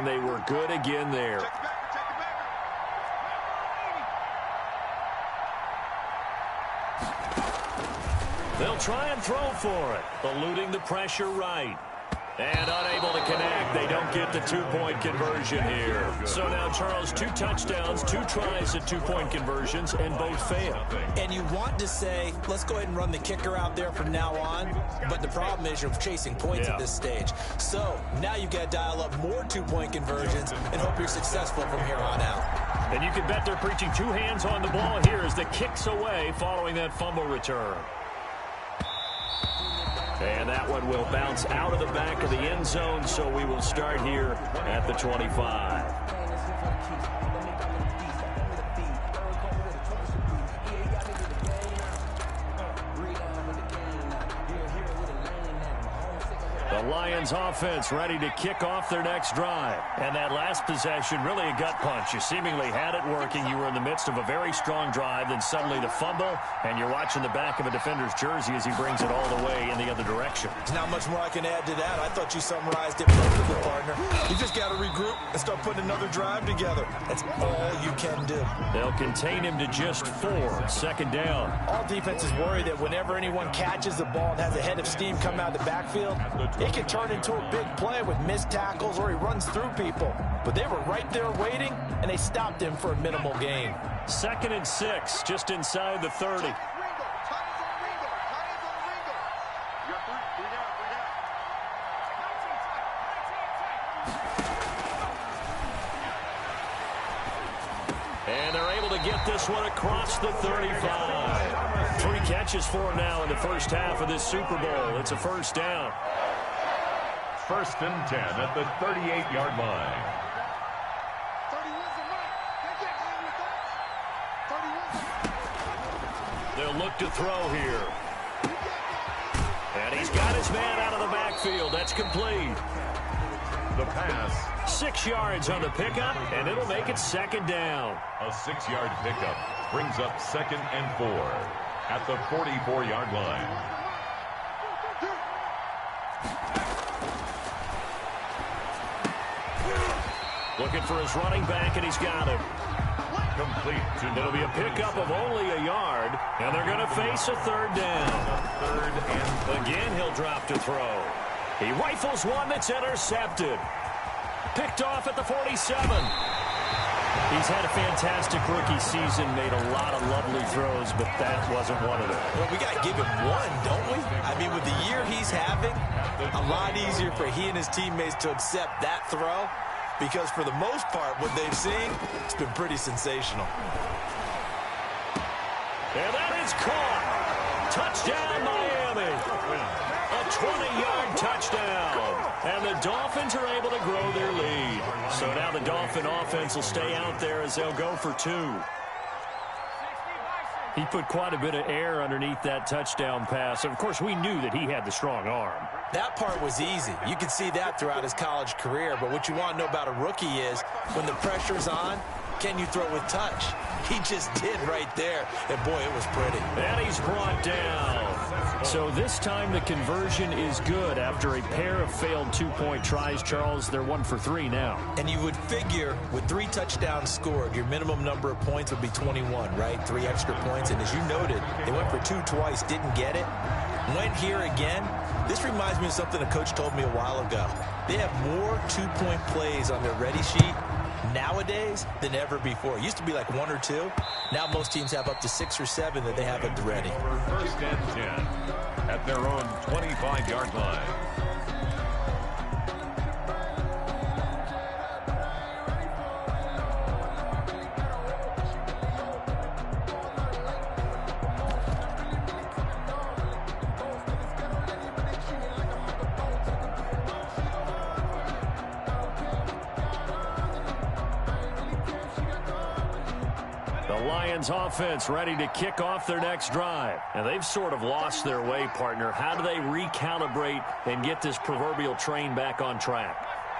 and they were good again there. They'll try and throw for it, eluding the pressure right. And unable to connect. They don't get the two-point conversion here. So now, Charles, 2 touchdowns, 2 tries at two-point conversions, and both fail. And you want to say, let's go ahead and run the kicker out there from now on. But the problem is you're chasing points at this stage. So now you've got to dial up more two-point conversions and hope you're successful from here on out. And you can bet they're preaching 2 hands on the ball here as the kick's away following that fumble return. And that one will bounce out of the back of the end zone, so we will start here at the 25. The Lions offense ready to kick off their next drive. And that last possession, really a gut punch. You seemingly had it working. You were in the midst of a very strong drive, then suddenly the fumble, and you're watching the back of a defender's jersey as he brings it all the way in the other direction. There's not much more I can add to that. I thought you summarized it perfectly, partner. You just got to regroup and start putting another drive together. That's all you can do. They'll contain him to just 4. Second down. All defenses worry that whenever anyone catches the ball and has a head of steam come out of the backfield, it can turn into a big play with missed tackles or he runs through people. But they were right there waiting, and they stopped him for a minimal gain. 2nd and 6, just inside the 30. And they're able to get this one across the 35. 3 catches for him now in the first half of this Super Bowl. It's a first down. 1st and 10 at the 38-yard line. They'll look to throw here. And he's got his man out of the backfield. That's complete. The pass. 6 yards on the pickup, and it'll make it 2nd down. A 6-yard pickup brings up 2nd and 4 at the 44-yard line. Looking for his running back, and he's got him. Complete to It'll be a pickup of only a yard, and they're going to face a 3rd down. 3rd and Again, he'll drop to throw. He rifles one that's intercepted. Picked off at the 47. He's had a fantastic rookie season, made a lot of lovely throws, but that wasn't one of them. Well, we got to give him one, don't we? I mean, with the year he's having, a lot easier for he and his teammates to accept that throw, because for the most part, what they've seen, it's been pretty sensational. And that is caught. Touchdown, Miami. A 20-yard touchdown. And the Dolphins are able to grow their lead. So now the Dolphin offense will stay out there as they'll go for 2. He put quite a bit of air underneath that touchdown pass. Of course, we knew that he had the strong arm. That part was easy. You could see that throughout his college career. But what you want to know about a rookie is when the pressure's on, can you throw with touch? He just did right there. And, boy, it was pretty. And he's brought down. So this time the conversion is good after a pair of failed 2-point tries. Charles, they're 1 for 3 now. And you would figure with 3 touchdowns scored, your minimum number of points would be 21, right? 3 extra points. And as you noted, they went for 2 twice, didn't get it. Went here again. This reminds me of something a coach told me a while ago. They have more 2-point plays on their ready sheet nowadays than ever before. It used to be like 1 or 2. Now most teams have up to 6 or 7 that they have at the ready. 1st and 10 at their own 25-yard line. Lions offense ready to kick off their next drive. And they've sort of lost their way, partner. How do they recalibrate and get this proverbial train back on track?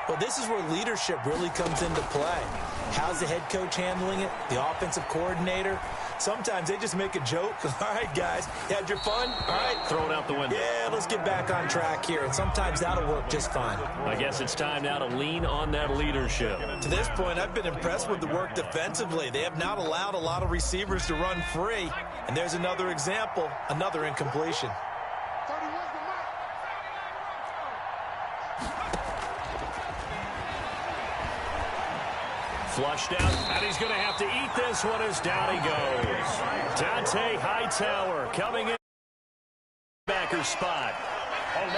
Well, this is where leadership really comes into play. How's the head coach handling it? The offensive coordinator? Sometimes they just make a joke. All right, guys, you had your fun? All right. Throw it out the window. Yeah, let's get back on track here, and sometimes that'll work just fine. I guess it's time now to lean on that leadership. To this point, I've been impressed with the work defensively. They have not allowed a lot of receivers to run free. And there's another example, another incompletion. Flushed out, and he's going to have to eat this one as down he goes. Dante Hightower coming in backer spot.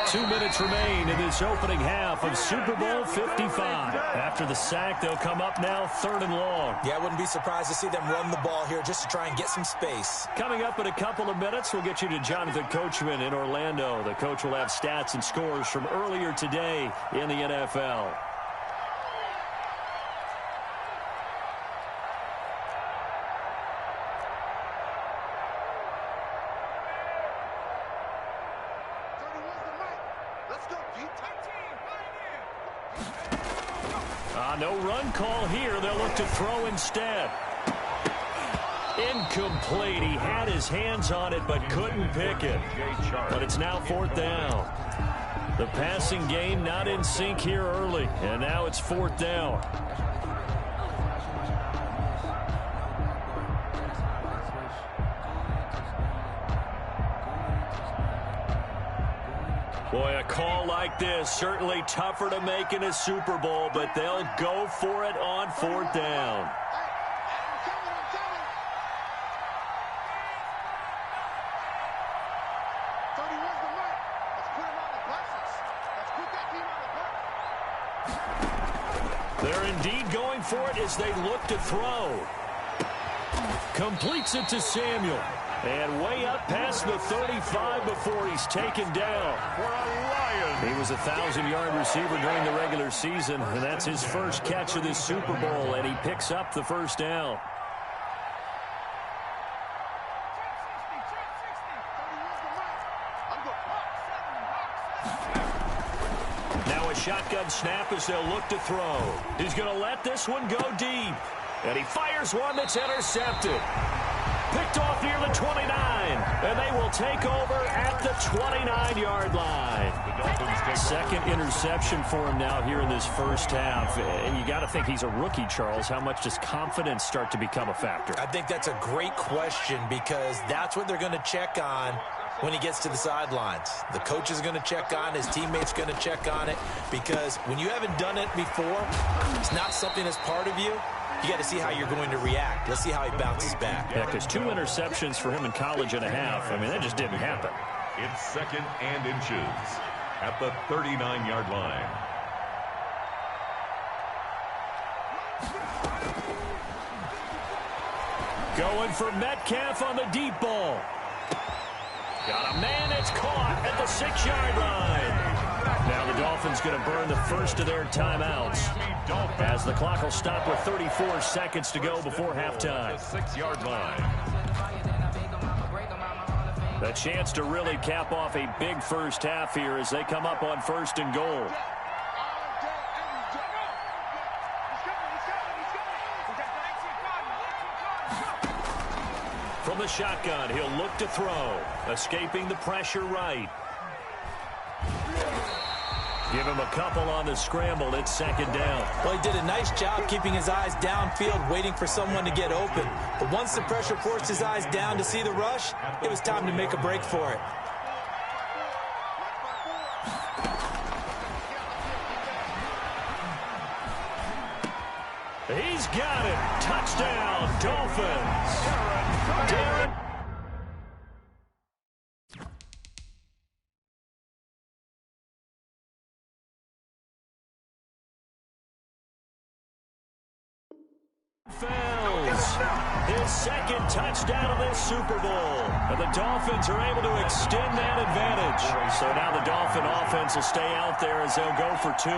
2 minutes remain in this opening half of Super Bowl 55. After the sack, they'll come up now 3rd and long. Yeah, I wouldn't be surprised to see them run the ball here just to try and get some space. Coming up in a couple of minutes, we'll get you to Jonathan Coachman in Orlando. The coach will have stats and scores from earlier today in the NFL. No run call here. They'll look to throw instead. Incomplete. He had his hands on it but couldn't pick it. But it's now 4th down. The passing game not in sync here early. And now it's 4th down. Boy, a call like this, certainly tougher to make in a Super Bowl, but they'll go for it on 4th down. They're indeed going for it as they look to throw. Completes it to Samuel. And way up past the 35 before he's taken down. He was a 1,000-yard receiver during the regular season, and that's his first catch of this Super Bowl, and he picks up the 1st down. Now a shotgun snap as they'll look to throw. He's going to let this one go deep, and he fires one that's intercepted. Picked off near the 29, and they will take over at the 29-yard line. Second interception for him now here in this first half. And you got to think he's a rookie, Charles. How much does confidence start to become a factor? I think that's a great question because that's what they're going to check on when he gets to the sidelines. The coach is going to check on, his teammates going to check on it, because when you haven't done it before, it's not something that's part of you. You got to see how you're going to react. Let's see how he bounces back. Yeah, because 2 interceptions for him in college and a half. I mean, that just didn't happen. It's 2nd and inches at the 39-yard line. Going for Metcalf on the deep ball. Got a man that's caught at the 6-yard line. Now the Dolphins going to burn the first of their timeouts as the clock will stop with 34 seconds to go before halftime. The 6-yard line. A chance to really cap off a big first half here as they come up on 1st and goal. From the shotgun, he'll look to throw. Escaping the pressure right. Give him a couple on the scramble. It's 2nd down. Well, he did a nice job keeping his eyes downfield, waiting for someone to get open. But once the pressure forced his eyes down to see the rush, it was time to make a break for it. He's got it. Touchdown, Dolphins. Darren. His 2nd touchdown of this Super Bowl. And the Dolphins are able to extend that advantage. So now the Dolphin offense will stay out there as they'll go for 2.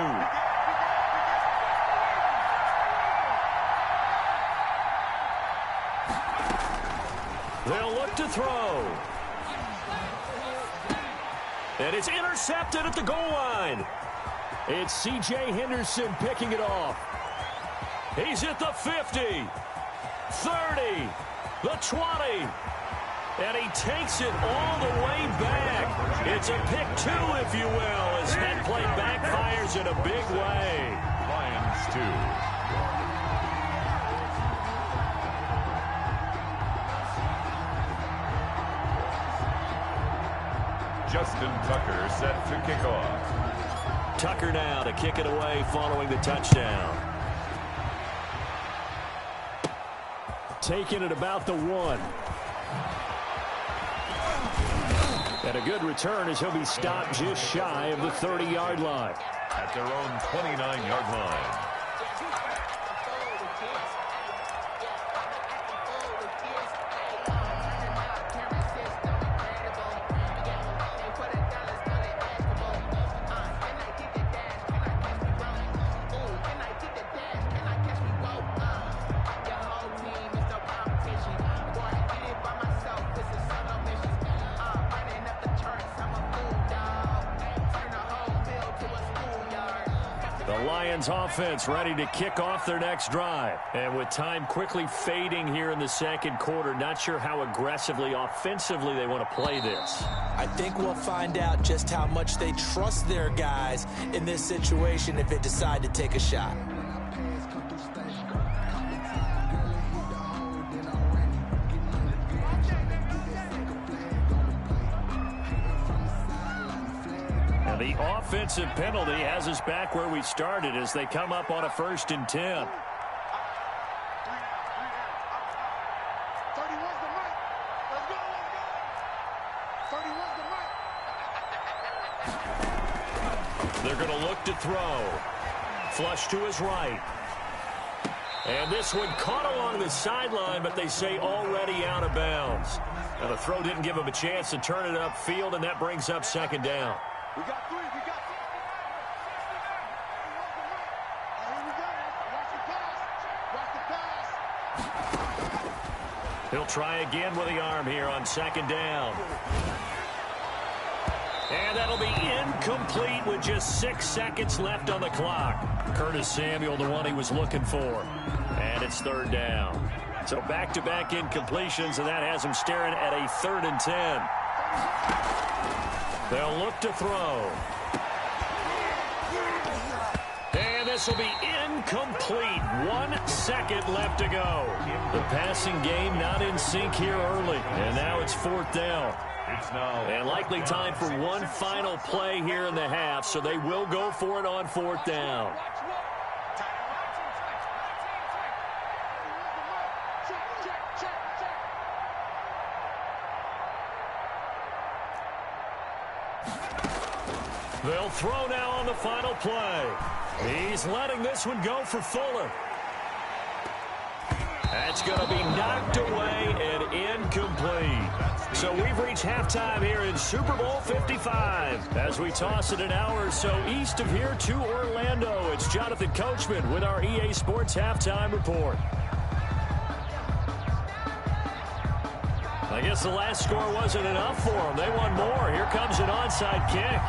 They'll look to throw. And it's intercepted at the goal line. It's C.J. Henderson picking it off. He's at the 50, 30, the 20. And he takes it all the way back. It's a pick two, if you will, as that play backfires in a big way. Lions 2. Justin Tucker set to kick off. Tucker now to kick it away following the touchdown. Taking it about the 1. And a good return as he'll be stopped just shy of the 30-yard line. At their own 29-yard line. Offense ready to kick off their next drive. And with time quickly fading here in the second quarter, not sure how aggressively, offensively they want to play this. I think we'll find out just how much they trust their guys in this situation if they decide to take a shot. The offensive penalty has us back where we started as they come up on a 1st and 10. They're going to look to throw. Flush to his right. And this one caught along the sideline, but they say already out of bounds. Now the throw didn't give him a chance to turn it upfield, and that brings up 2nd down. We got 3. We got 3. Here we go. Watch the pass. He'll try again with the arm here on 2nd down. And that'll be incomplete with just 6 seconds left on the clock. Curtis Samuel, the one he was looking for. And it's 3rd down. So back-to-back incompletions, and that has him staring at a 3rd and 10. They'll look to throw. And this will be incomplete. 1 second left to go. The passing game not in sync here early. And now it's 4th down. And likely time for one final play here in the half, so they will go for it on 4th down. They'll throw now on the final play. He's letting this one go for Fuller. That's going to be knocked away and incomplete. So we've reached halftime here in Super Bowl 55. As we toss it an hour or so east of here to Orlando, it's Jonathan Coachman with our EA Sports Halftime Report. I guess the last score wasn't enough for them. They want more. Here comes an onside kick.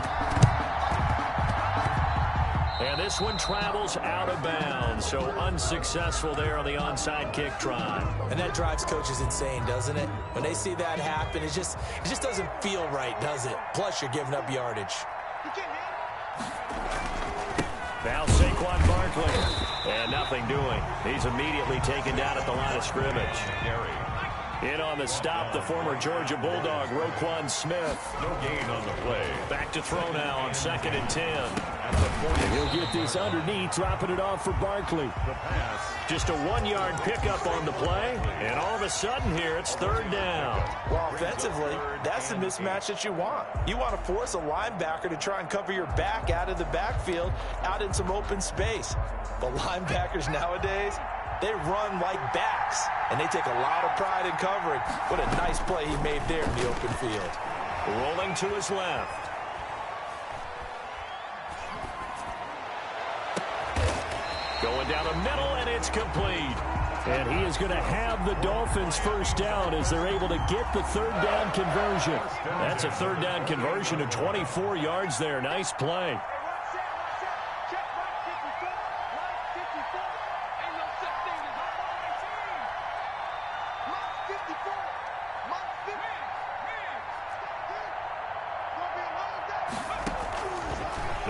And this one travels out of bounds, so unsuccessful there on the onside kick try. And that drives coaches insane, doesn't it? When they see that happen, it just doesn't feel right, does it? Plus, you're giving up yardage. Now Saquon Barkley, and nothing doing. He's immediately taken down at the line of scrimmage. In on the stop, the former Georgia Bulldog, Roquan Smith. No gain on the play. Back to throw now on 2nd and 10. At the 40. He'll get this underneath, dropping it off for Barkley. The pass. Just a 1-yard pickup on the play, and all of a sudden here, it's 3rd down. Well, offensively, that's the mismatch that you want. You want to force a linebacker to try and cover your back out of the backfield, out in some open space. The linebackers nowadays, they run like backs, and they take a lot of pride in covering. What a nice play he made there in the open field. Rolling to his left. Going down the middle, and it's complete. And he is going to have the Dolphins' 1st down as they're able to get the 3rd down conversion. That's a 3rd down conversion of 24 yards there. Nice play.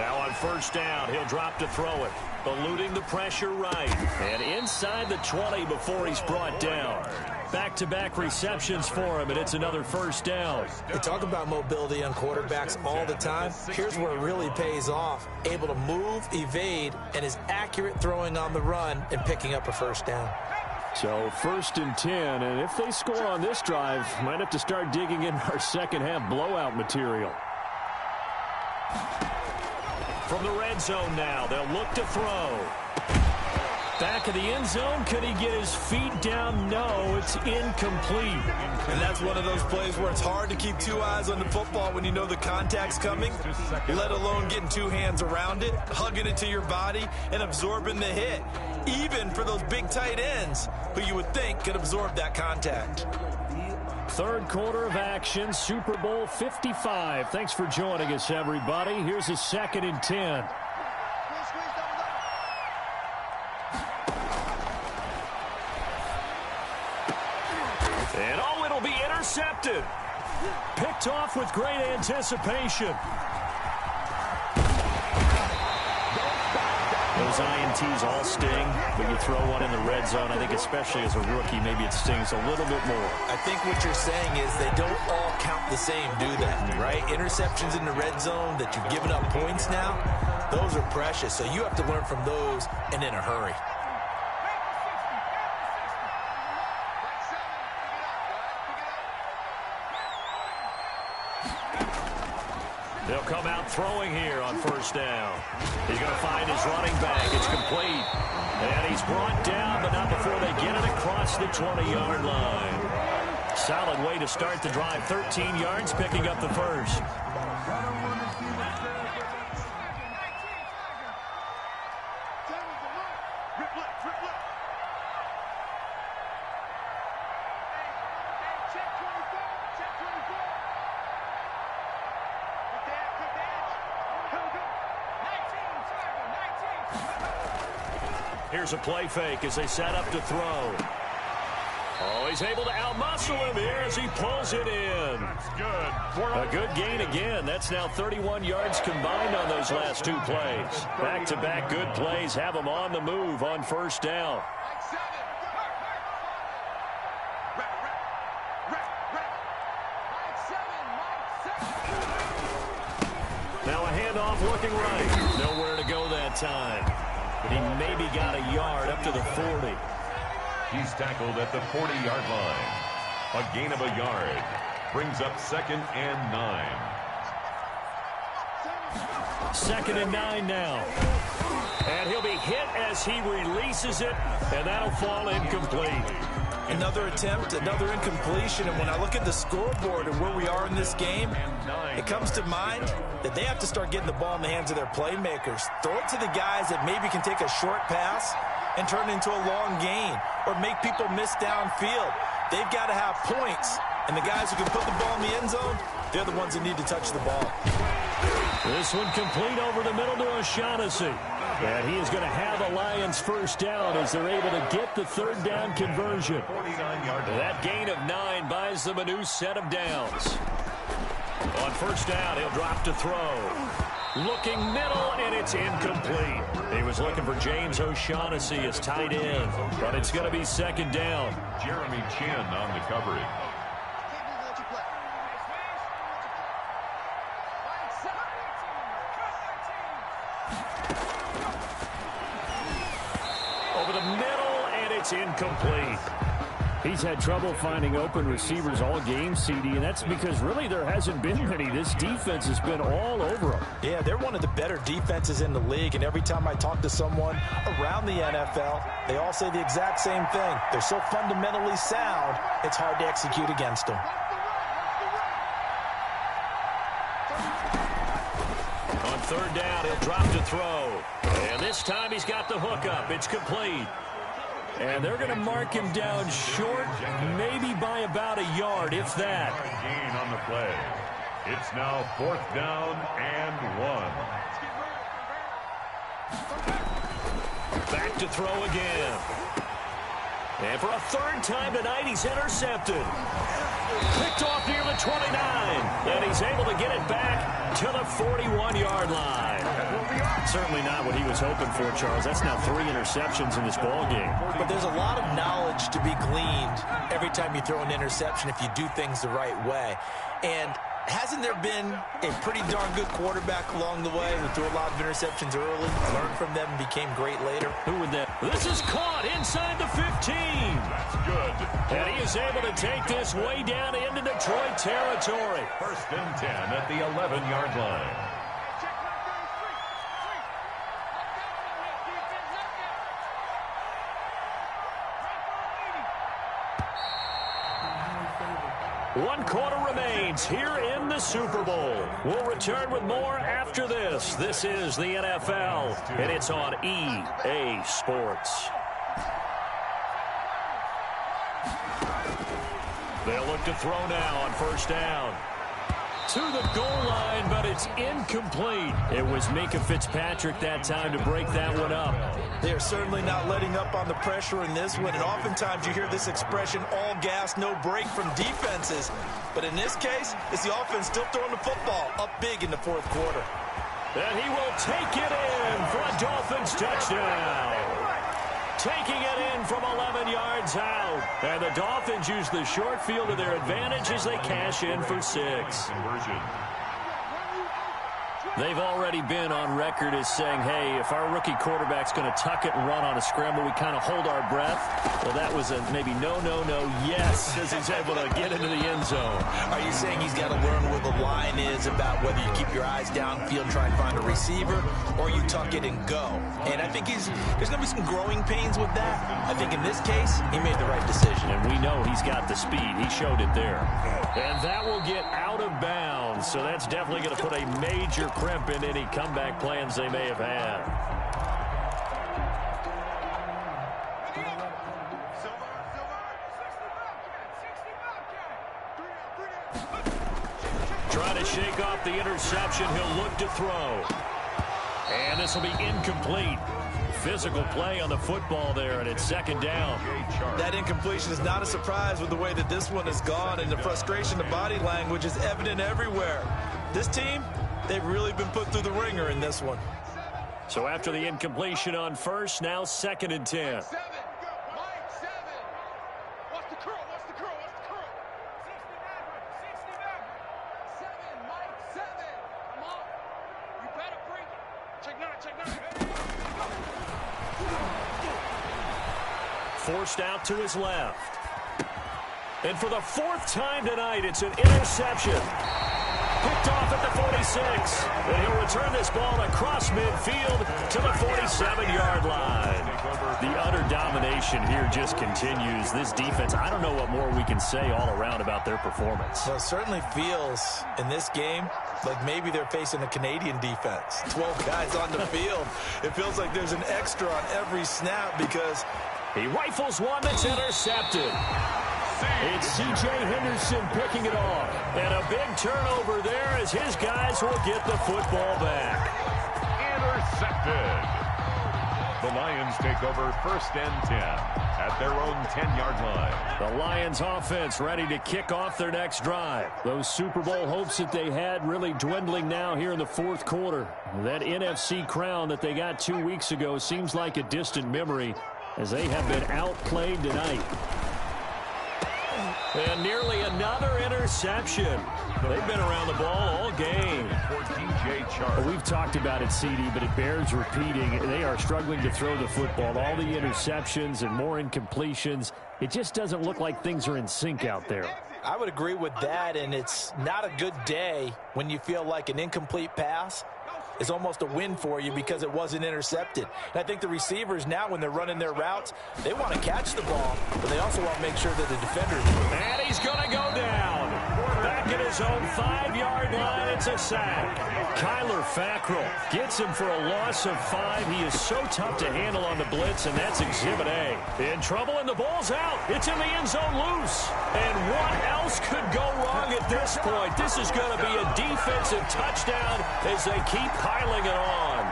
Now on first down, he'll drop to throw it. Eluding the pressure right. And inside the 20 before he's brought down. Back-to-back receptions for him, and it's another first down. They talk about mobility on quarterbacks all the time. Here's where it really pays off. Able to move, evade, and is accurate throwing on the run and picking up a first down. So 1st and 10, and if they score on this drive, might have to start digging in our second-half blowout material. From the red zone now, they'll look to throw. Back of the end zone, could he get his feet down? No, it's incomplete. And that's one of those plays where it's hard to keep two eyes on the football when you know the contact's coming, let alone getting two hands around it, hugging it to your body, and absorbing the hit, even for those big tight ends who you would think could absorb that contact. Third quarter of action, Super Bowl 55. Thanks for joining us, everybody. Here's a 2nd and 10. And oh, it'll be intercepted. Picked off with great anticipation. Those INTs all sting, but you throw one in the red zone, I think especially as a rookie, maybe it stings a little bit more. I think what you're saying is they don't all count the same, do they? Right? Interceptions in the red zone that you've given up points now, those are precious. So you have to learn from those and in a hurry. They'll come out throwing here on first down. He's going to find his running back. It's complete. And he's brought down, but not before they get it across the 20-yard line. Solid way to start the drive. 13 yards, picking up the first. Here's a play fake as they set up to throw. Oh, he's able to outmuscle him here as he pulls it in. A good gain again. That's now 31 yards combined on those last two plays. Back-to-back good plays have him on the move on first down. Now a handoff looking right. Nowhere to go that time. But he maybe got a yard up to the 40. He's tackled at the 40-yard line. A gain of a yard. Brings up 2nd and 9. 2nd and 9 now. And he'll be hit as he releases it, and that'll fall incomplete. Another attempt, another incompletion, and when I look at the scoreboard and where we are in this game, it comes to mind that they have to start getting the ball in the hands of their playmakers. Throw it to the guys that maybe can take a short pass and turn it into a long gain or make people miss downfield. They've got to have points, and the guys who can put the ball in the end zone, they're the ones that need to touch the ball. This one complete over the middle to O'Shaughnessy. And he is going to have a Lions first down as they're able to get the third down conversion. That gain of 9 buys them a new set of downs. On first down, he'll drop to throw. Looking middle, and it's incomplete. He was looking for James O'Shaughnessy as tight end, but it's going to be 2nd down. Jeremy Chin on the coverage. Over the middle, and it's incomplete. He's had trouble finding open receivers all game, CD, and that's because really there hasn't been many. This defense has been all over them. Yeah, they're one of the better defenses in the league, and every time I talk to someone around the NFL, they all say the exact same thing. They're so fundamentally sound, it's hard to execute against them. On third down, he'll drop to throw. And this time he's got the hookup. It's complete. And they're going to mark him down short, maybe by about a yard, if that. Gain on the play. It's now 4th down and 1. Back to throw again. And for a third time tonight, he's intercepted. Picked off near the 29. And he's able to get it back to the 41-yard line. Certainly not what he was hoping for, Charles. That's now 3 interceptions in this ball game. But there's a lot of knowledge to be gleaned every time you throw an interception if you do things the right way. And hasn't there been a pretty darn good quarterback along the way who threw a lot of interceptions early, learned from them, and became great later? Who would that? This is caught inside the 15. That's good. And he is able to take this way down into Detroit territory. 1st and 10 at the 11-yard line. One quarter remains here in the Super Bowl. We'll return with more after this. This is the NFL, and it's on EA Sports. They'll look to throw now on 1st down. To the goal line, but it's incomplete. It was Minkah Fitzpatrick that time to break that one up. They are certainly not letting up on the pressure in this one, and oftentimes you hear this expression, all gas, no break from defenses. But in this case, it's the offense still throwing the football up big in the 4th quarter. And he will take it in for a Dolphins touchdown. Taking it in from 11 yards out. And the Dolphins use the short field to their advantage as they cash in for 6. Conversion. They've already been on record as saying, hey, if our rookie quarterback's going to tuck it and run on a scramble, we kind of hold our breath. Well, that was a maybe no, yes, as he's able to get into the end zone. Are you saying he's got to learn where the line is about whether you keep your eyes downfield and try and find a receiver, or you tuck it and go? And I think there's going to be some growing pains with that. I think in this case, he made the right decision. And we know he's got the speed. He showed it there. And that will get out of bounds. So that's definitely going to put a major crimp in any comeback plans they may have had. Trying to shake off the interception. He'll look to throw. And this will be incomplete. Physical play on the football there, and it's 2nd down. That incompletion is not a surprise with the way that this one has gone, and the frustration, the body language is evident everywhere. This team, they've really been put through the ringer in this one. So after the incompletion on 1st, now 2nd and 10. Forced out to his left. And for the 4th time tonight, it's an interception. Picked off at the 46. And he'll return this ball across midfield to the 47-yard line. The utter domination here just continues. This defense, I don't know what more we can say all around about their performance. Well, it certainly feels in this game like maybe they're facing a Canadian defense. 12 guys on the field. It feels like there's an extra on every snap because he rifles one that's intercepted. It's C.J. Henderson picking it off. And a big turnover there as his guys will get the football back. Intercepted. The Lions take over 1st and 10 at their own 10-yard line. The Lions offense ready to kick off their next drive. Those Super Bowl hopes that they had really dwindling now here in the 4th quarter. That NFC crown that they got 2 weeks ago seems like a distant memory as they have been outplayed tonight. And nearly another interception. They've been around the ball all game. Well, we've talked about it, CD, but it bears repeating. They are struggling to throw the football. All the interceptions and more incompletions. It just doesn't look like things are in sync out there. I would agree with that, and it's not a good day when you feel like an incomplete pass is almost a win for you because it wasn't intercepted. And I think the receivers now, when they're running their routes, they want to catch the ball, but they also want to make sure that the defenders move. And he's going to go down. Back at his own 5-yard line, it's a sack. Kyler Fackrell gets him for a loss of 5. He is so tough to handle on the blitz, and that's Exhibit A. In trouble, and the ball's out. It's in the end zone loose. And what else could go wrong at this point? This is going to be a defensive touchdown as they keep piling it on.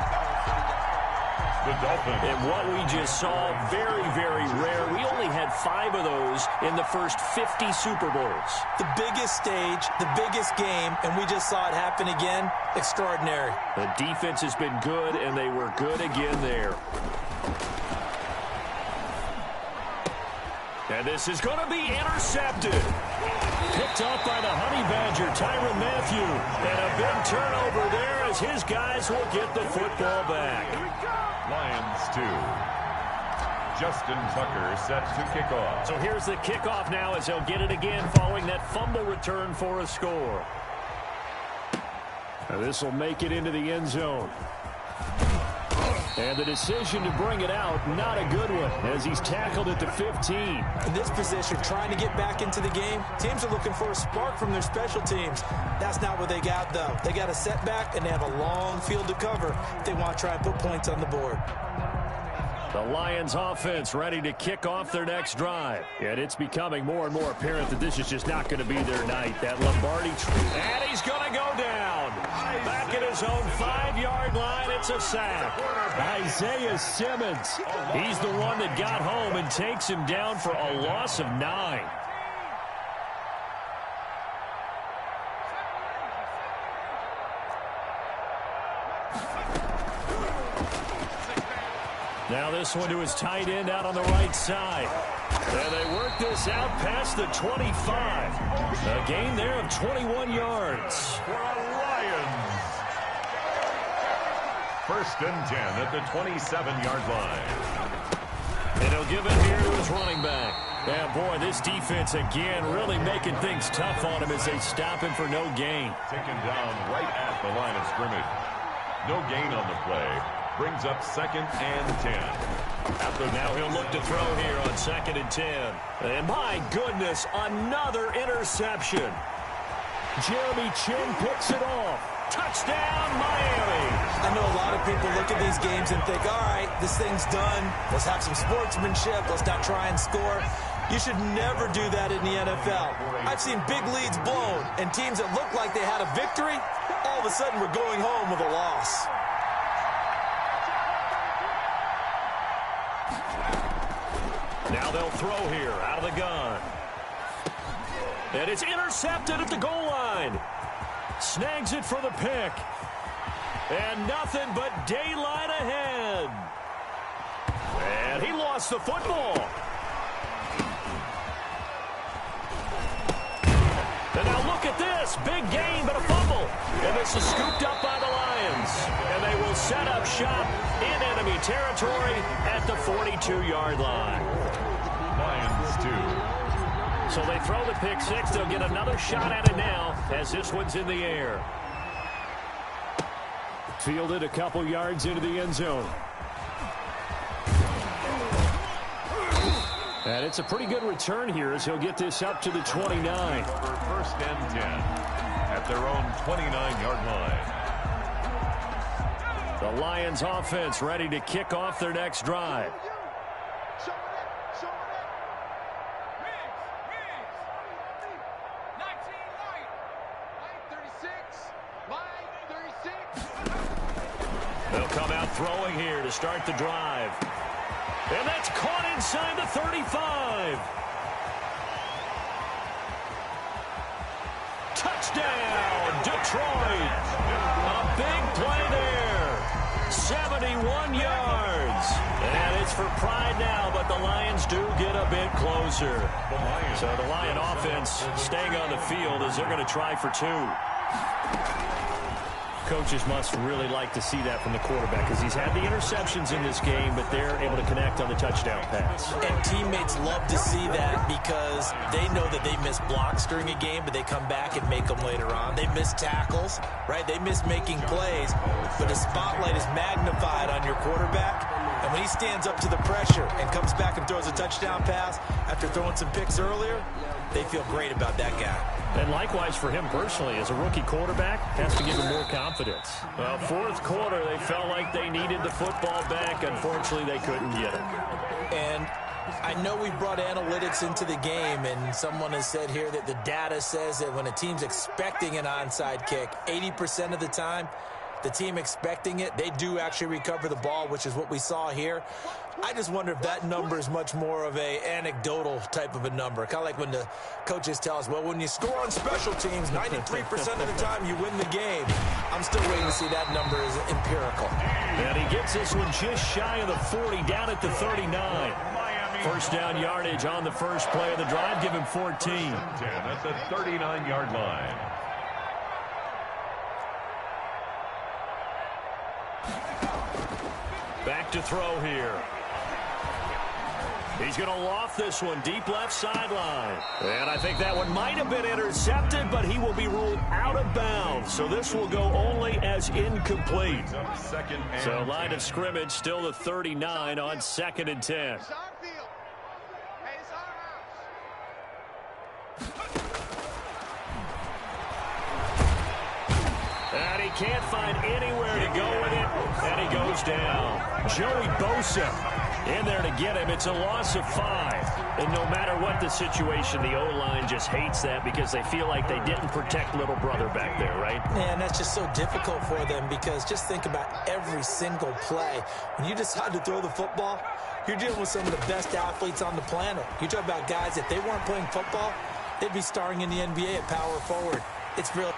The Dolphins. And what we just saw, very, very rare. We only had had 5 of those in the first 50 Super Bowls. The biggest stage, the biggest game, and we just saw it happen again. Extraordinary. The defense has been good, and they were good again there. And this is going to be intercepted. Picked off by the Honey Badger, Tyrann Mathieu. And a big turnover there as his guys will get the football back. Lions 2. Justin Tucker set to kick off. So here's the kickoff now as he'll get it again following that fumble return for a score. Now this will make it into the end zone. And the decision to bring it out, not a good one, as he's tackled at the 15. In this position, trying to get back into the game, teams are looking for a spark from their special teams. That's not what they got, though. They got a setback, and they have a long field to cover if they want to try and put points on the board. The Lions offense ready to kick off their next drive. And it's becoming more and more apparent that this is just not going to be their night. That Lombardi tree. And he's going to go down. Back at his own 5-yard line, it's a sack. Isaiah Simmons. He's the one that got home and takes him down for a loss of 9. Now this one to his tight end out on the right side. And they work this out past the 25. A gain there of 21 yards. For the Lions. 1st and 10 at the 27-yard line. And he'll give it here to his running back. And boy, this defense again really making things tough on him as they stop him for no gain. Taken down right at the line of scrimmage. No gain on the play. Brings up 2nd and 10. Now he'll look to throw here on 2nd and 10. And my goodness, another interception. Jeremy Chin picks it off. Touchdown, Miami. I know a lot of people look at these games and think, all right, this thing's done. Let's have some sportsmanship. Let's not try and score. You should never do that in the NFL. I've seen big leads blown, and teams that look like they had a victory, all of a sudden we're going home with a loss. Now they'll throw here out of the gun. And it's intercepted at the goal line. Snags it for the pick. And nothing but daylight ahead. And he lost the football. And now look at this. Big gain, but a fumble. And this is scooped up by the Lions. And they will set up shop in enemy territory at the 42-yard line. Lions 2. So they throw the pick 6. They'll get another shot at it now as this one's in the air. Fielded a couple yards into the end zone. And it's a pretty good return here as he'll get this up to the 29. For 1st and 10 at their own 29-yard line. The Lions offense ready to kick off their next drive. They'll come out throwing here to start the drive. And that's caught inside the 35. Touchdown, Detroit. A big play there. 71 yards. And it's for pride now, but the Lions do get a bit closer. So the Lion offense staying on the field as they're going to try for 2. Coaches must really like to see that from the quarterback because he's had the interceptions in this game, but they're able to connect on the touchdown pass. And teammates love to see that because they know that they miss blocks during a game, but they come back and make them later on. They miss tackles, right? They miss making plays, but the spotlight is magnified on your quarterback. And when he stands up to the pressure and comes back and throws a touchdown pass after throwing some picks earlier, they feel great about that guy. And likewise for him personally, as a rookie quarterback, has to give him more confidence. Well, 4th quarter, they felt like they needed the football back. Unfortunately, they couldn't get it. And I know we brought analytics into the game, and someone has said here that the data says that when a team's expecting an onside kick, 80% of the time, the team expecting it, they do actually recover the ball, which is what we saw here. I just wonder if that number is much more of a anecdotal type of a number. Kind of like when the coaches tell us, well, when you score on special teams, 93% of the time you win the game. I'm still waiting to see that number is empirical. And he gets this one just shy of the 40, down at the 39. First down yardage on the first play of the drive. Give him 14. 10 at the 39-yard line. Back to throw here. He's going to loft this one deep left sideline. And I think that one might have been intercepted, but he will be ruled out of bounds. So this will go only as incomplete. So line of scrimmage still the 39 on 2nd and 10. And he can't find anywhere to go with it, and he goes down. Joey Bosa in there to get him. It's a loss of 5. And no matter what the situation, the O-line just hates that because they feel like they didn't protect little brother back there, right? Man, that's just so difficult for them because just think about every single play. When you decide to throw the football, you're dealing with some of the best athletes on the planet. You talk about guys, if they weren't playing football, they'd be starring in the NBA at power forward. It's real.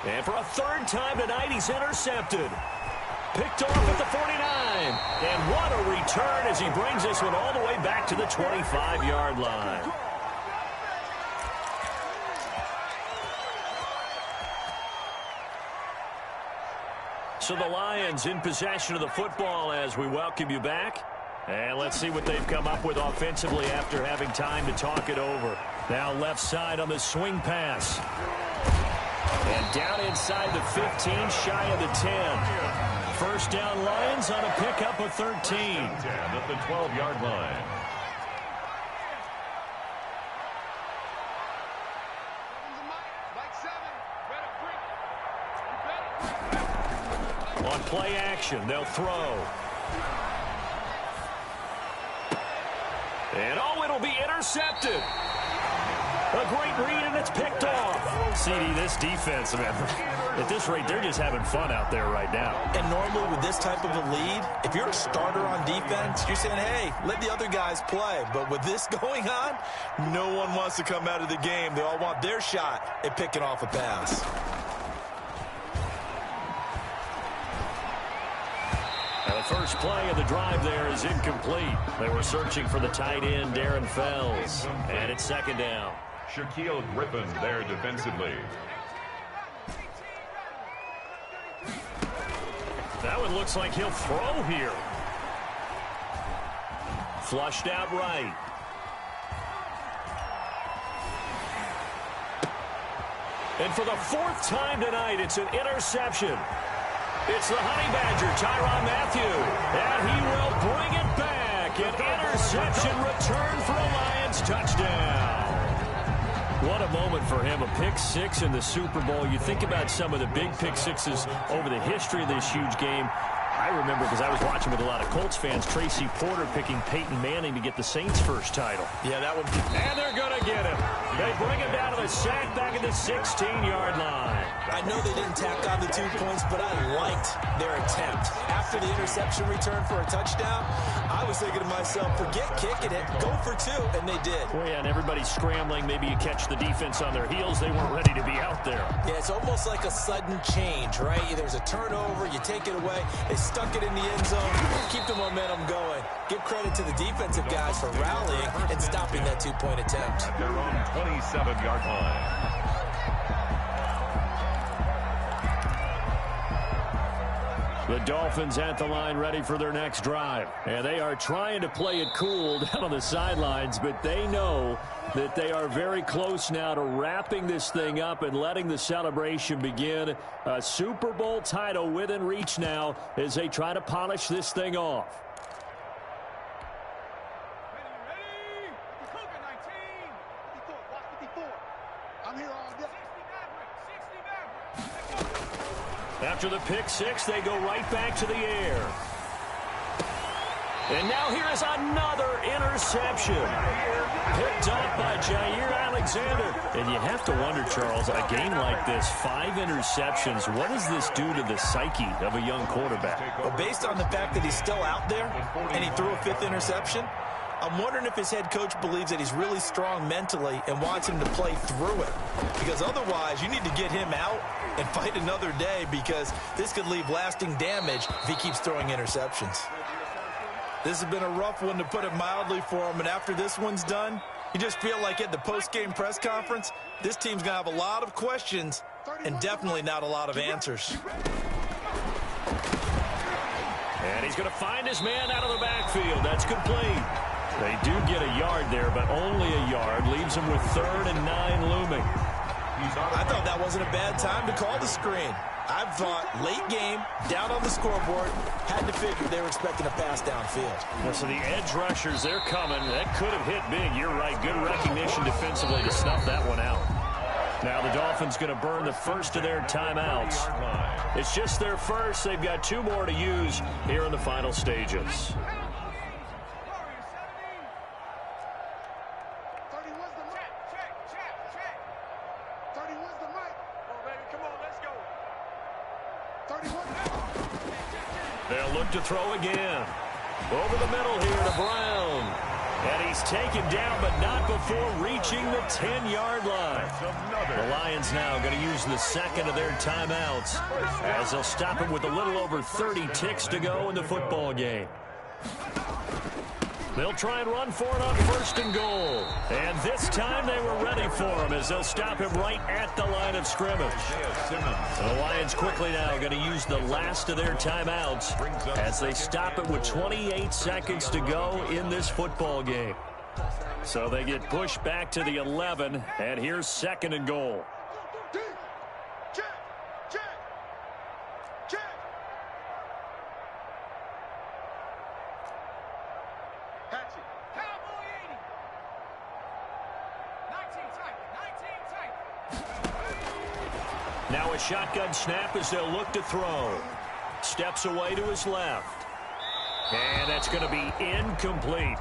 And for a third time tonight, he's intercepted. Picked off at the 49. And what a return as he brings this one all the way back to the 25-yard line. So the Lions in possession of the football as we welcome you back. And let's see what they've come up with offensively after having time to talk it over. Now left side on the swing pass. And down inside the 15, shy of the 10. First down Lions on a pickup of 13. 10 at the 12-yard line. On play action, they'll throw. And oh, it'll be intercepted. A great read, and it's picked off. CD, this defense, man, at this rate, they're just having fun out there right now. And normally with this type of a lead, if you're a starter on defense, you're saying, hey, let the other guys play. But with this going on, no one wants to come out of the game. They all want their shot at picking off a pass. And the first play of the drive there is incomplete. They were searching for the tight end, Darren Fells. And it's second down. Shaquille Griffin there defensively. That one looks like he'll throw here. Flushed out right. And for the 4th time tonight, it's an interception. It's the Honey Badger, Tyrann Mathieu. And he will bring it back. An interception return for a Lions touchdown. What a moment for him. A pick 6 in the Super Bowl. You think about some of the big pick 6s over the history of this huge game. I remember because I was watching with a lot of Colts fans, Tracy Porter picking Peyton Manning to get the Saints' first title. Yeah, that would be. And they're going to get him. They bring him down to the sack back at the 16-yard line. I know they didn't tack on the 2 points, but I liked their attempt. After the interception return for a touchdown, I was thinking to myself, forget kicking it, go for 2, and they did. Well, yeah, and everybody's scrambling. Maybe you catch the defense on their heels. They weren't ready to be out there. Yeah, it's almost like a sudden change, right? There's a turnover, you take it away, they stuck it in the end zone, keep the momentum going. Give credit to the defensive guys for rallying and stopping that 2-point attempt. At their own 27-yard line. The Dolphins at the line ready for their next drive. And they are trying to play it cool down on the sidelines, but they know that they are very close now to wrapping this thing up and letting the celebration begin. A Super Bowl title within reach now as they try to polish this thing off. After the pick 6, they go right back to the air. And now here is another interception. Picked up by Jair Alexander. And you have to wonder, Charles, a game like this, 5 interceptions, what does this do to the psyche of a young quarterback? Well, based on the fact that he's still out there and he threw a 5th interception, I'm wondering if his head coach believes that he's really strong mentally and wants him to play through it. Because otherwise, you need to get him out and fight another day, because this could leave lasting damage if he keeps throwing interceptions. This has been a rough one, to put it mildly, for him. And after this one's done, you just feel like at the post-game press conference, this team's going to have a lot of questions and definitely not a lot of answers. And he's going to find his man out of the backfield. That's complete. They do get a yard there, but only a yard. Leaves him with 3rd and 9 looming. I thought that wasn't a bad time to call the screen. I thought late game, down on the scoreboard, had to figure they were expecting a pass downfield. Well, so the edge rushers, they're coming. That could have hit big. You're right. Good recognition defensively to snuff that one out. Now the Dolphins going to burn the first of their timeouts. It's just their first. They've got 2 more to use here in the final stages. They'll look to throw again. Over the middle here to Brown. And he's taken down, but not before reaching the 10-yard line. The Lions now going to use the second of their timeouts, as they'll stop him with a little over 30 ticks to go in the football game. They'll try and run for it on 1st and goal. And this time they were ready for him, as they'll stop him right at the line of scrimmage. The Lions quickly now going to use the last of their timeouts as they stop it with 28 seconds to go in this football game. So they get pushed back to the 11, and here's 2nd and goal. Now a shotgun snap as they'll look to throw. Steps away to his left. And that's going to be incomplete.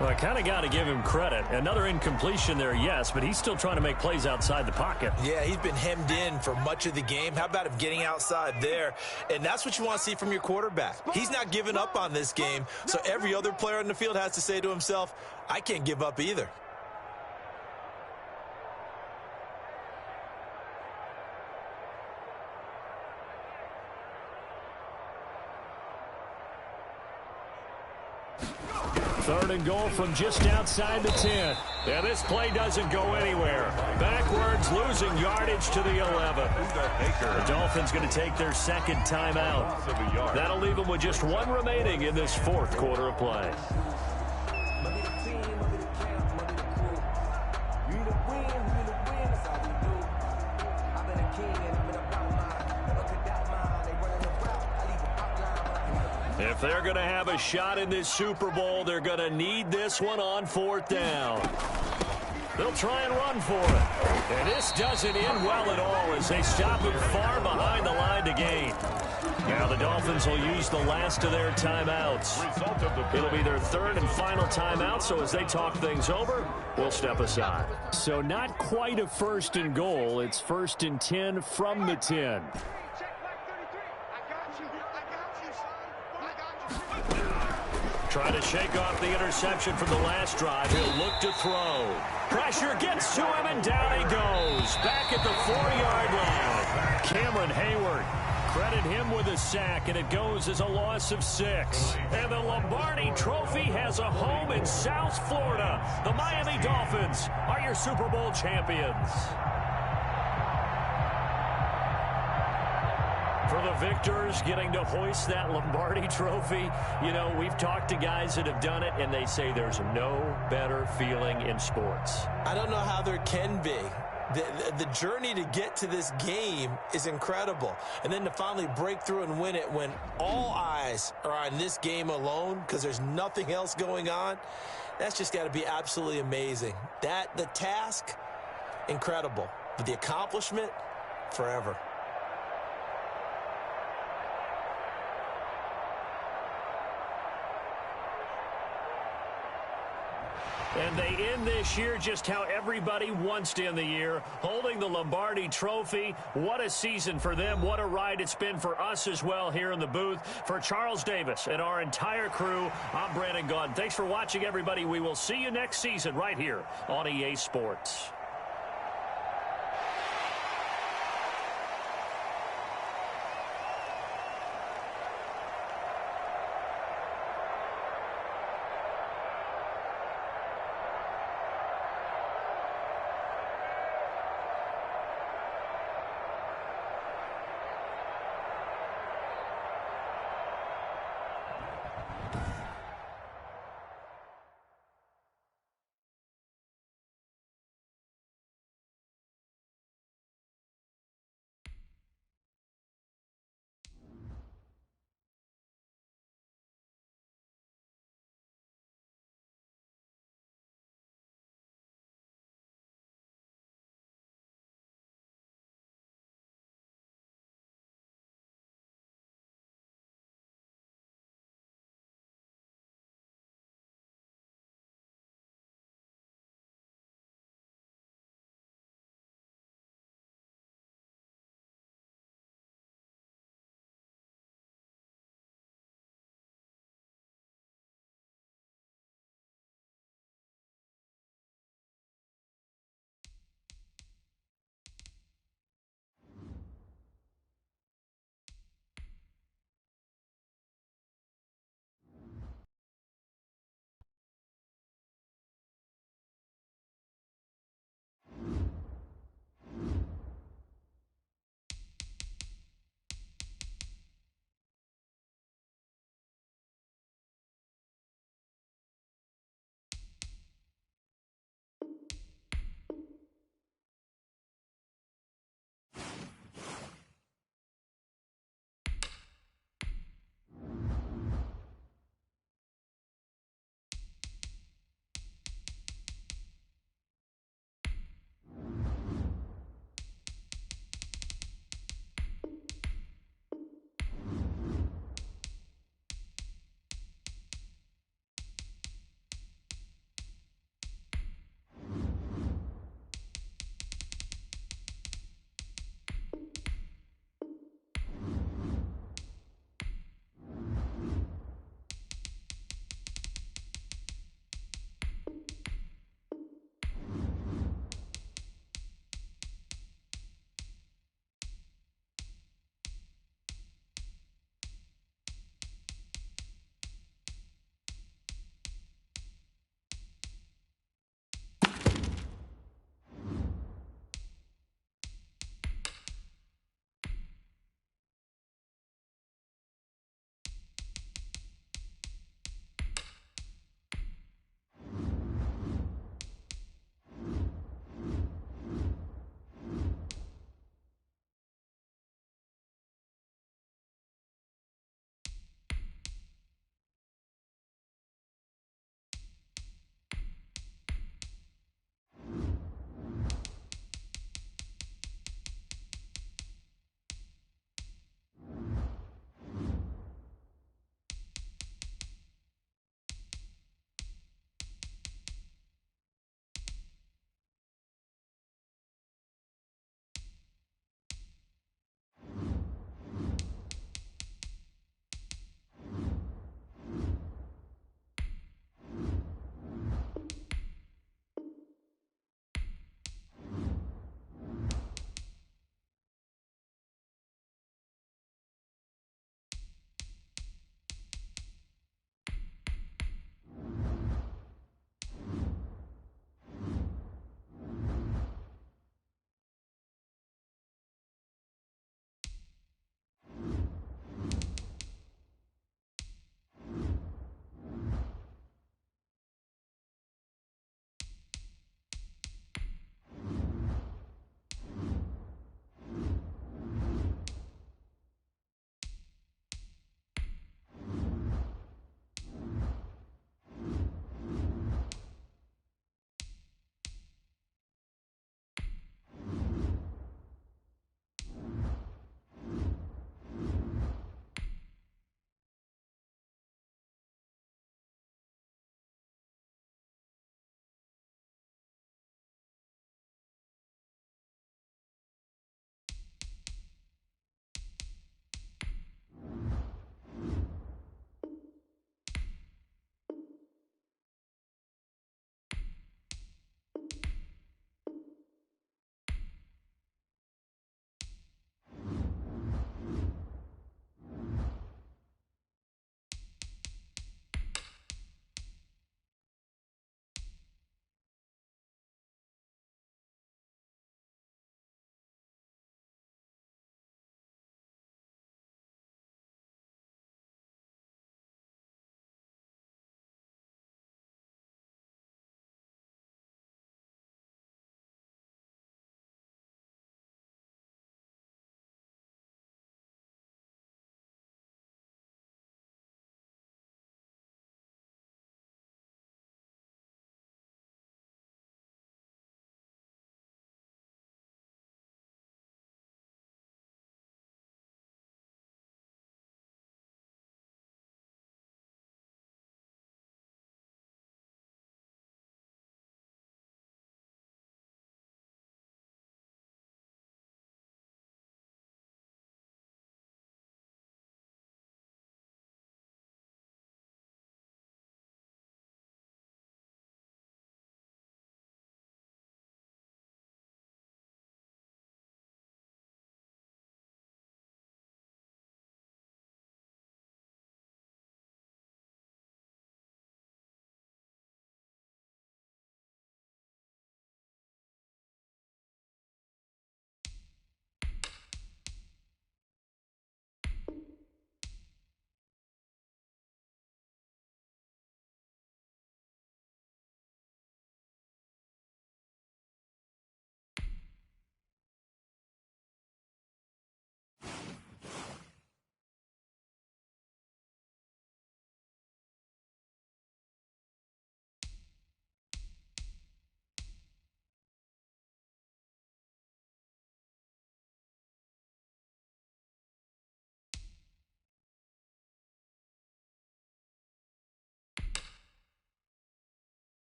Well, I kind of got to give him credit. Another incompletion there, yes, but he's still trying to make plays outside the pocket. Yeah, he's been hemmed in for much of the game. How about him getting outside there? And that's what you want to see from your quarterback. He's not giving up on this game, so every other player on the field has to say to himself, I can't give up either. Third and goal from just outside the 10. Yeah, this play doesn't go anywhere. Backwards, losing yardage to the 11. The Dolphins going to take their second timeout. That'll leave them with just 1 remaining in this 4th quarter of play. If they're going to have a shot in this Super Bowl, they're going to need this one on 4th down. They'll try and run for it. And this doesn't end well at all as they stop him far behind the line to gain. Now the Dolphins will use the last of their timeouts. It'll be their 3rd and final timeout, so as they talk things over, we'll step aside. So not quite a 1st and goal. It's 1st and 10 from the 10. Trying to shake off the interception from the last drive. He'll look to throw. Pressure gets to him, and down he goes. Back at the 4-yard line. Cameron Hayward. Credit him with a sack, and it goes as a loss of 6. And the Lombardi Trophy has a home in South Florida. The Miami Dolphins are your Super Bowl champions. For the victors, getting to hoist that Lombardi Trophy, you know, we've talked to guys that have done it, and they say there's no better feeling in sports. I don't know how there can be. The journey to get to this game is incredible. And then to finally break through and win it when all eyes are on this game alone because there's nothing else going on, that's just got to be absolutely amazing. The task, incredible. But the accomplishment, forever. And they end this year just how everybody wants to end the year, holding the Lombardi Trophy. What a season for them. What a ride it's been for us as well here in the booth. For Charles Davis and our entire crew, I'm Brandon Gaudin. Thanks for watching, everybody. We will see you next season right here on EA Sports.